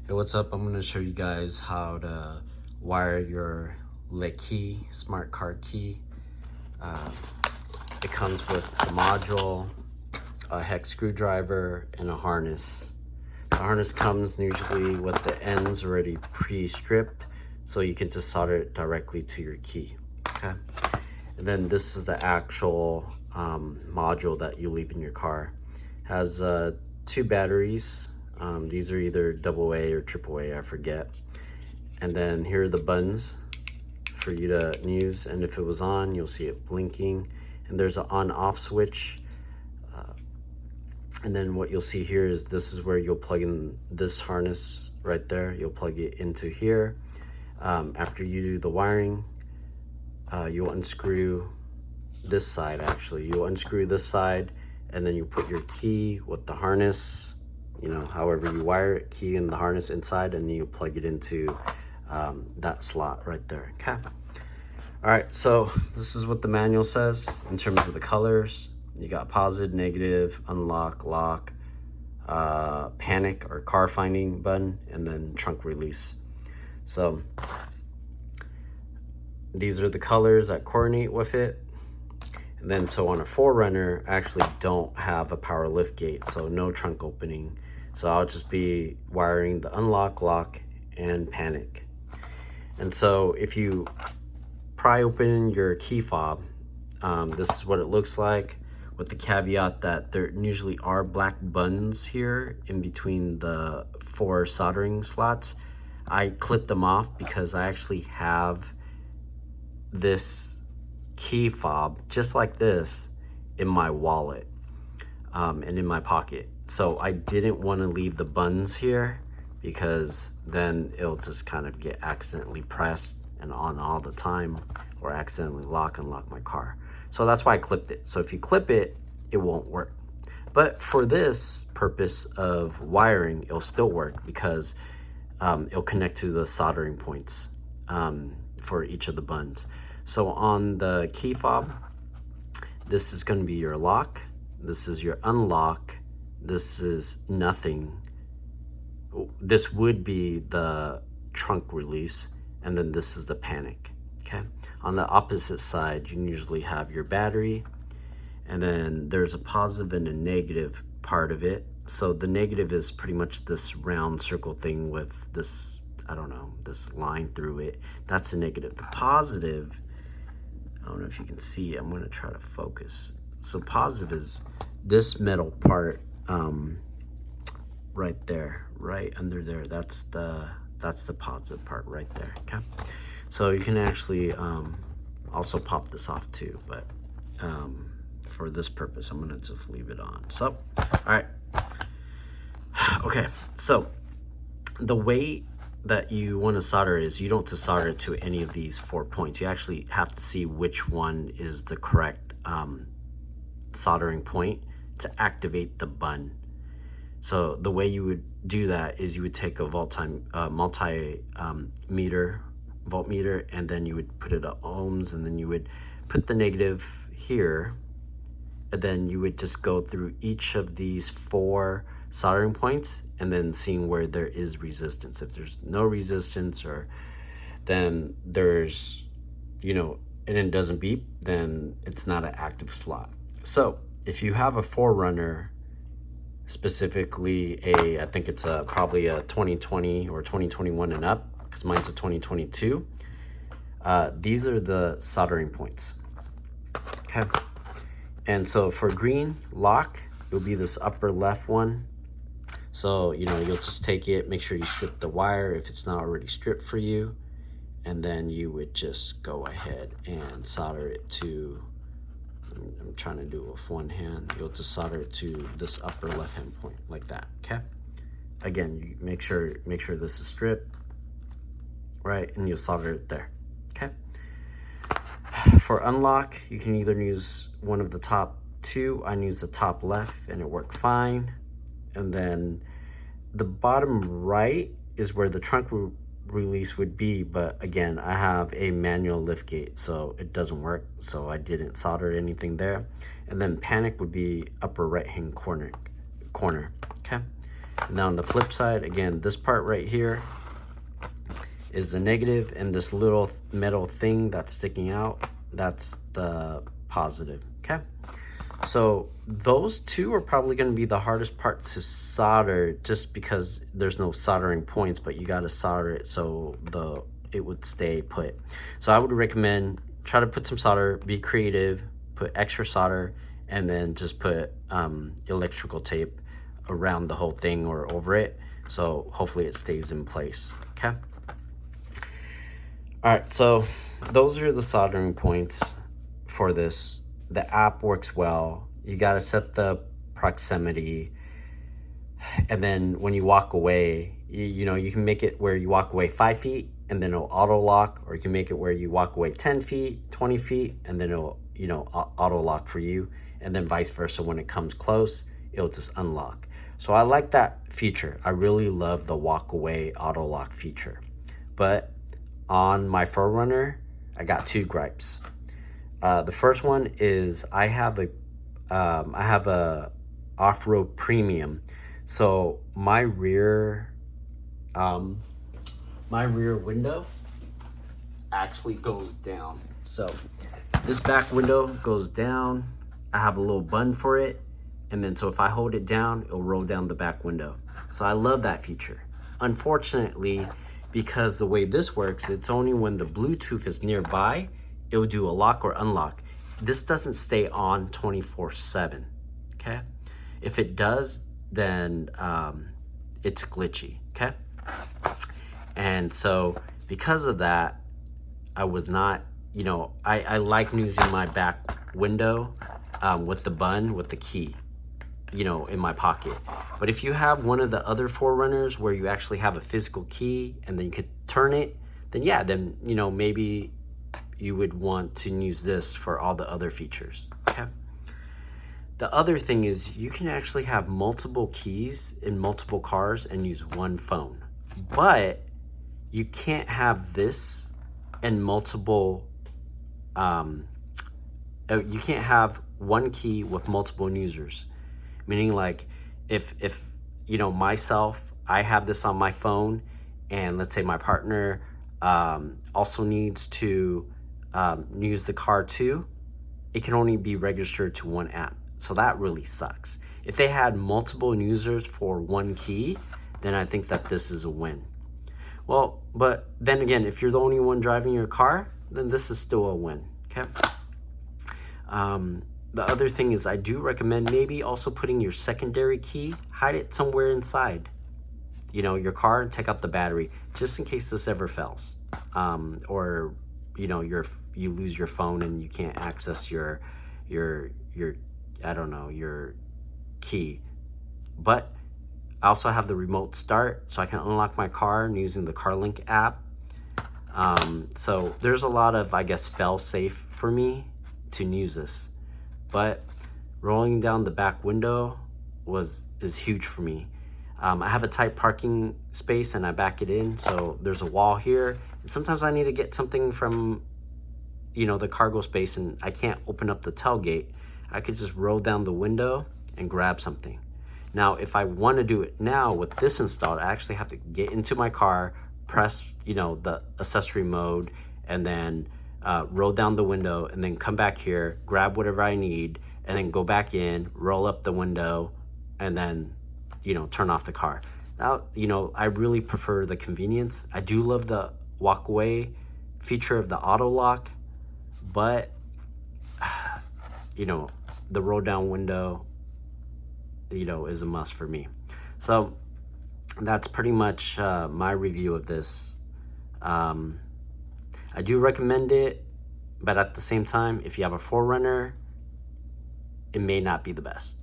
Hey, what's up? I'm going to show you guys how to wire your Leki Smart Key. It comes with a module, a hex screwdriver, and a harness. The harness comes usually with the ends already pre-stripped, so you can just solder it directly to your key. Okay. And then this is the actual module that you leave in your car. It has 2 batteries. These are either AA or AAA, I forget. And then here are the buttons for you to use, and if it was on, you'll see it blinking. And there's an on-off switch. And then what you'll see here is this is where you'll plug in this harness right there. You'll plug it into here. After you do the wiring, you'll unscrew this side. Actually, you'll unscrew this side, and then you put your key with the harness, you know, however you wire it, key in the harness inside, and then you plug it into that slot right there. Okay. All right, so this is what the manual says in terms of the colors. You got positive, negative, unlock, lock, panic or car finding button, and then trunk release. So these are the colors that coordinate with it. And then so on a 4Runner, I actually don't have a power lift gate, so no trunk opening. So I'll just be wiring the unlock, lock, and panic. And so if you pry open your key fob, this is what it looks like, with the caveat that there usually are black buttons here in between the 4 soldering slots. I clipped them off because I actually have this key fob just like this in my wallet and in my pocket. So I didn't want to leave the buttons here because then it'll just kind of get accidentally pressed and on all the time, or accidentally lock and unlock my car. So that's why I clipped it. So if you clip it, it won't work. But for this purpose of wiring, it'll still work because it'll connect to the soldering points for each of the buttons. So on the key fob, this is going to be your lock. This is your unlock. This is nothing. This would be the trunk release. And then this is the panic. Okay. On the opposite side, you usually have your battery. And then there's a positive and a negative part of it. So the negative is pretty much this round circle thing with this, I don't know, this line through it. That's a negative. The positive, I don't know if you can see, I'm gonna try to focus. So positive is this metal part right there, right under there. That's the positive part right there, okay? So you can actually also pop this off too, but for this purpose, I'm gonna just leave it on. So, all right. Okay, so the way that you want to solder is you don't just solder to any of these 4 points. You actually have to see which one is the correct soldering point to activate the button. So the way you would do that is you would take a multimeter, voltmeter, and then you would put it at ohms, and then you would put the negative here, and then you would just go through each of these 4 soldering points and then seeing where there is resistance. If there's no resistance, or then there's, you know, and it doesn't beep, then it's not an active slot. So if you have a 4Runner, specifically I think it's probably a 2020 or 2021 and up, because mine's a 2022, these are the soldering points. Okay. And so for green lock, it'll be this upper left one. So, you know, you'll just take it, make sure you strip the wire if it's not already stripped for you, and then you would just go ahead and solder it to, I'm trying to do it with one hand, you'll just solder it to this upper left hand point like that, okay? Again, you make sure this is stripped, right? And you'll solder it there, okay? For unlock, you can either use one of the top 2. I use the top left and it worked fine. And then the bottom right is where the trunk release would be, but again, I have a manual lift gate, so it doesn't work, so I didn't solder anything there. And then panic would be upper right hand corner, okay? And now on the flip side, again, this part right here is the negative, and this little metal thing that's sticking out, that's the positive, okay? So those two are probably going to be the hardest part to solder, just because there's no soldering points, but you got to solder it so it would stay put. So I would recommend try to put some solder, be creative, put extra solder, and then just put electrical tape around the whole thing or over it, so hopefully it stays in place, okay? All right, so those are the soldering points for this. The app works well. You got to set the proximity, and then when you walk away, you know, you can make it where you walk away 5 feet and then it'll auto lock, or you can make it where you walk away 10 feet, 20 feet, and then it'll, you know, auto lock for you, and then vice versa. When it comes close, it'll just unlock. So I like that feature. I really love the walk away auto lock feature. But on my 4Runner, I got 2 gripes. The first one is I have a off-road premium, so my rear window actually goes down. So this back window goes down. I have a little button for it, and then so if I hold it down, it'll roll down the back window. So I love that feature. Unfortunately, because the way this works, it's only when the Bluetooth is nearby, it will do a lock or unlock. This doesn't stay on 24/7, okay? If it does, then it's glitchy, okay? And so because of that, I was not, you know, I like using my back window with the button, with the key, you know, in my pocket. But if you have one of the other 4Runners where you actually have a physical key and then you could turn it, then yeah, then, you know, maybe you would want to use this for all the other features, okay? The other thing is you can actually have multiple keys in multiple cars and use one phone, but you can't have this and multiple, you can't have one key with multiple users. Meaning, like, if you know, myself, I have this on my phone, and let's say my partner also needs to use the car too, it can only be registered to one app. So that really sucks. If they had multiple users for one key, then I think that this is a win. Well, but then again, if you're the only one driving your car, then this is still a win, okay? The other thing is I do recommend maybe also putting your secondary key, hide it somewhere inside, you know, your car, and take out the battery just in case this ever fails. Or, you know, you lose your phone and you can't access your I don't know, your key. But I also have the remote start, so I can unlock my car using the CarLink app. So there's a lot of, I guess, fail-safe for me to use this. But rolling down the back window is huge for me. I have a tight parking space and I back it in, so there's a wall here. And sometimes I need to get something from, you know, the cargo space, and I can't open up the tailgate. I could just roll down the window and grab something. Now, if I want to do it now with this installed, I actually have to get into my car, press, you know, the accessory mode, and then roll down the window, and then come back here, grab whatever I need, and then go back in, roll up the window, and then, you know, turn off the car. Now, you know, I really prefer the convenience. I do love the walk away feature of the auto lock, but, you know, the roll down window, you know, is a must for me. So that's pretty much my review of this. I do recommend it, but at the same time, if you have a 4Runner, it may not be the best.